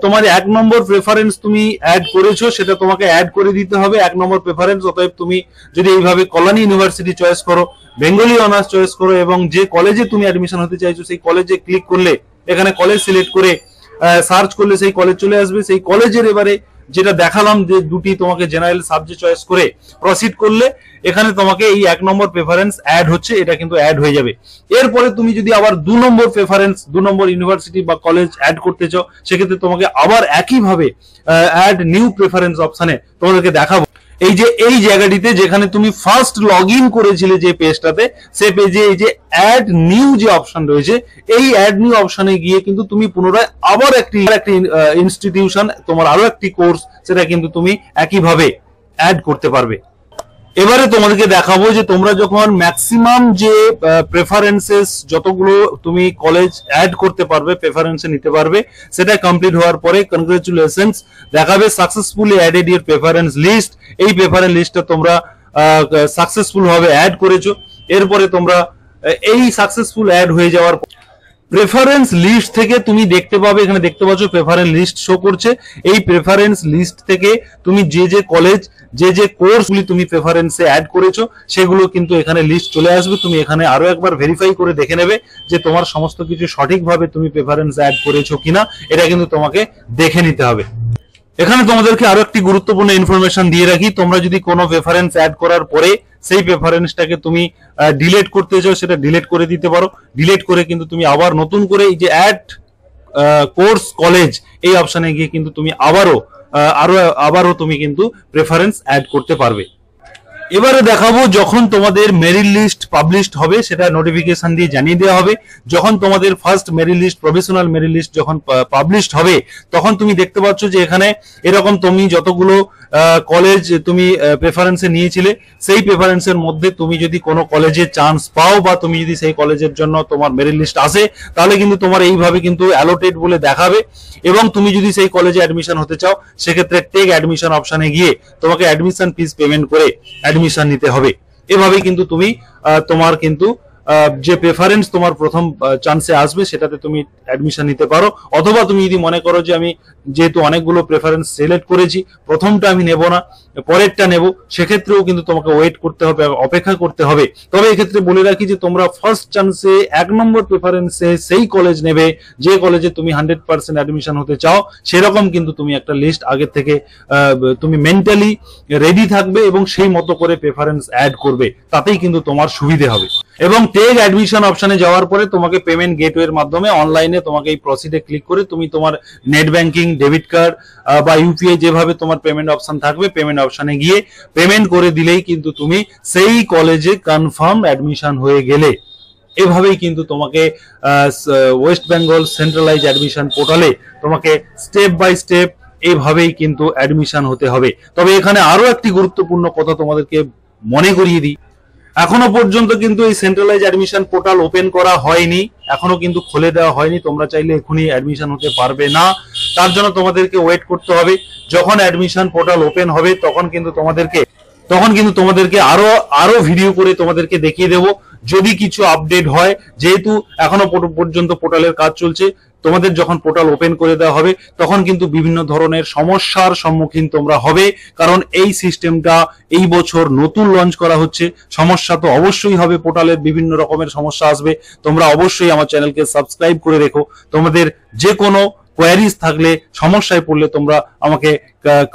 তোমার 1 নম্বর প্রেফারেন্স তুমি অ্যাড করেছো, সেটা তোমাকে অ্যাড করে দিতে হবে 1 নম্বর প্রেফারেন্স। অতএব তুমি যদি এইভাবে কল্যাণী ইউনিভার্সিটি চয়েস করো, বেঙ্গলি অনার্স চয়েস করো এবং যে কলেজে তুমি অ্যাডমিশন হতে চাইছো সেই কলেজে ক্লিক করলে এখানে কলেজ সিলেক্ট করে সার্চ করলে সেই কলেজ চলে আসবে। সেই কলেজের এবারে যেটা দেখালাম যে দুটি তোমাকে জেনারেল সাবজেক্ট চয়েস করে প্রসিড করলে এখানে তোমাকে এই 1 নম্বর প্রেফারেন্স অ্যাড হচ্ছে, এটা কিন্তু অ্যাড হয়ে যাবে। এরপরে তুমি যদি আবার 2 নম্বর প্রেফারেন্স 2 নম্বর ইউনিভার্সিটি বা কলেজ অ্যাড করতে চাও সেক্ষেত্রে তোমাকে আবার একইভাবে অ্যাড নিউ প্রেফারেন্স অপশনে তোমাদেরকে দেখাবো এই যে এই জায়গাটিতে যেখানে তুমি ফার্স্ট লগ ইন করেছিলে যে পেজটাতে, সেই পেজে এই যে অ্যাড নিউ যে অপশন রয়েছে এই অ্যাড নিউ অপশনে গিয়ে কিন্তু তুমি পুনরায় আবার একটি ইনস্টিটিউশন তোমার আরো একটি কোর্স সেটা কিন্তু তুমি একইভাবে অ্যাড করতে পারবে। এবারে তোমাদেরকে দেখাবো যে তোমরা যখন ম্যাক্সিমাম যে প্রেফারেন্সেস যতগুলো তুমি কলেজ অ্যাড করতে পারবে, প্রেফারেন্সে নিতে পারবে, সেটা কমপ্লিট হওয়ার পরে কনগ্রাচুলেশনস দেখাবে successfully added your preference list. এই প্রেফারেন্স লিস্টটা তোমরা সাকসেসফুল ভাবে অ্যাড করেছো। এরপরে তোমরা এই সাকসেসফুল অ্যাড হয়ে যাওয়ার প্রেফারেন্স লিস্ট থেকে তুমি দেখতে পাবে, এখানে দেখতে পাচ্ছ প্রেফারেন্স লিস্ট শো করছে। এই প্রেফারেন্স লিস্ট থেকে তুমি যে যে কলেজ যে কোর্সগুলি তুমি প্রেফারেন্সে অ্যাড করেছো সেগুলো কিন্তু এখানে লিস্ট চলে আসবে। তুমি এখানে আরো একবার ভেরিফাই করে দেখে নেবে যে তোমার সমস্ত কিছু সঠিকভাবে তুমি প্রেফারেন্স অ্যাড করেছো কিনা, এটা কিন্তু তোমাকে দেখে নিতে হবে। এখানে তোমাদেরকে আরো একটি গুরুত্বপূর্ণ ইনফরমেশন দিয়ে রাখি, তোমরা যদি কোনো প্রেফারেন্স অ্যাড করার পরে সেই প্রেফারেন্সটাকে তুমি ডিলিট করতে চাও সেটা ডিলিট করে দিতে পারো। ডিলিট করে কিন্তু তুমি আবার নতুন করে এই যে অ্যাড কোর্স কলেজ এই অপশনে গিয়ে কিন্তু তুমি আবারও তুমি কিন্তু প্রেফারেন্স অ্যাড করতে পারবে। এবারে দেখাবো যখন তোমাদের মেরিট লিস্ট পাবলিশড হবে সেটা নোটিফিকেশন দিয়ে জানিয়ে দেওয়া হবে। যখন তোমাদের first merit list professional merit list যখন পাবলিশড হবে তখন তুমি দেখতে পাচ্ছ যে এখানে এরকম তুমি যতগুলো কলেজ তুমি প্রেফারেন্সে নিয়েছিলে সেই প্রেফারেন্সের মধ্যে তুমি যদি কোনো কলেজে চান্স পাও বা তুমি যদি সেই কলেজের জন্য তোমার মেরিট লিস্ট আসে তাহলে কিন্তু তোমার এইভাবে কিন্তু অ্যালোটেড বলে দেখাবে এবং তুমি যদি সেই কলেজে অ্যাডমিশন হতে চাও সেক্ষেত্রে টেক অ্যাডমিশন অপশনে গিয়ে তোমাকে অ্যাডমিশন ফিস পেমেন্ট করে অ্যাডমিশন নিতে হবে। এভাবেই কিন্তু তুমি তোমার কিন্তু যে প্রেফারেন্স তোমার প্রথম চান্সে আসবে সেটাতে তুমি অ্যাডমিশন নিতে পারো। অথবা তুমি যদি মনে করো যে আমি যেহেতু অনেকগুলো প্রেফারেন্স সিলেক্ট করেছি প্রথমটা আমি নেব না পরেরটা নেব, সেক্ষেত্রেও কিন্তু তোমাকে ওয়েট করতে হবে, অপেক্ষা করতে হবে। তবে এক্ষেত্রে বলে রাখি যে তোমরা ফার্স্ট চান্সে 1 নম্বর প্রেফারেন্সে সেই কলেজ নেবে যে কলেজে তুমি 100% অ্যাডমিশন হতে চাও, সেরকম কিন্তু তুমি একটা লিস্ট আগে থেকে তুমি মেন্টালি রেডি থাকবে এবং সেই মতো করে প্রেফারেন্স অ্যাড করবে, তাতেই কিন্তু তোমার সুবিধে হবে। এবং টেক অ্যাডমিশন অপশনে যাওয়ার পরে তোমাকে পেমেন্ট গেটওয়ের মাধ্যমে অনলাইনে তোমাকে এই প্রসিডে ক্লিক করে তুমি তোমার নেট ব্যাংকিং, ডেবিট কার্ড বা ইউপিআই যেভাবে তোমার পেমেন্ট অপশন থাকবে পেমেন্ট অপশনে গিয়ে পেমেন্ট করে দিলেই কিন্তু তুমি সেই কলেজে কনফার্ম অ্যাডমিশন হয়ে গেলে। এভাবেই কিন্তু তোমাকে ওয়েস্ট বেঙ্গল সেন্ট্রালাইজ অ্যাডমিশন পোর্টালে তোমাকে স্টেপ বাই স্টেপ এইভাবেই কিন্তু অ্যাডমিশন হতে হবে। তবে এখানে আরো একটি গুরুত্বপূর্ণ কথা তোমাদেরকে মনে করিয়ে দিই, এখনো পর্যন্ত কিন্তু এই সেন্ট্রালাইজ অ্যাডমিশন পোর্টাল ওপেন করা হয়নি, এখনো কিন্তু খুলে দেওয়া হয়নি। তোমরা চাইলে এখনই অ্যাডমিশন হতে পারবে না, তার জন্য তোমাদেরকে ওয়েট করতে হবে। যখন অ্যাডমিশন পোর্টাল ওপেন হবে তখন কিন্তু তোমাদেরকে আরো ভিডিও করে তোমাদেরকে দেখিয়ে দেবো যদি কিছু আপডেট হয়, যেহেতু এখনো পর্যন্ত পোর্টালের কাজ চলছে, তোমাদের যখন পোর্টাল ওপেন করে দেওয়া হবে তখন কিন্তু বিভিন্ন ধরনের সমস্যার সম্মুখীন তোমরা হবে, কারণ এই সিস্টেমটা এই বছর নতুন লঞ্চ করা হচ্ছে। সমস্যা তো অবশ্যই হবে, পোর্টালের বিভিন্ন রকমের সমস্যা আসবে। তোমরা অবশ্যই আমার চ্যানেলকে সাবস্ক্রাইব করে রেখো। তোমাদের যে কোনো কোয়ারিজ থাকলে, সমস্যায় পড়লে তোমরা আমাকে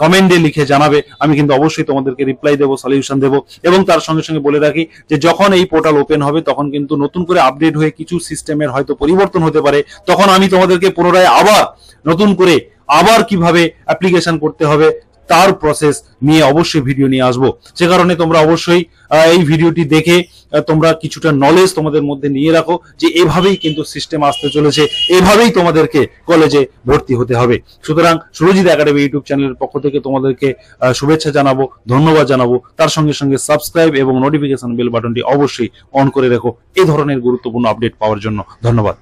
কমেন্টে লিখে জানাবে, আমি কিন্তু অবশ্যই তোমাদেরকে রিপ্লাই দেবো, সলিউশন দেবো। এবং তার সঙ্গে সঙ্গে বলে রাখি যে যখন এই পোর্টাল ওপেন হবে তখন কিন্তু নতুন করে আপডেট হয়ে কিছু সিস্টেমের হয়তো পরিবর্তন হতে পারে, তখন আমি তোমাদেরকে পুনরায় আবার নতুন করে কিভাবে অ্যাপ্লিকেশন করতে হবে তার প্রসেস নিয়ে অবশ্যই ভিডিও নিয়ে আসবো। সে কারণে তোমরা অবশ্যই এই ভিডিওটি দেখে তোমরা কিছুটা নলেজ তোমাদের মধ্যে নিয়ে রাখো যে এভাবেই কিন্তু সিস্টেম আসতে চলেছে, এভাবেই তোমাদেরকে কলেজে ভর্তি হতে হবে। সুতরাং সুরজিৎ একাডেমি ইউটিউব চ্যানেলের পক্ষ থেকে তোমাদেরকে শুভেচ্ছা জানাবো, ধন্যবাদ জানাবো। তার সঙ্গে সঙ্গে সাবস্ক্রাইব এবং নোটিফিকেশন বেল বাটনটি অবশ্যই অন করে রেখো এই ধরনের গুরুত্বপূর্ণ আপডেট পাওয়ার জন্য। ধন্যবাদ।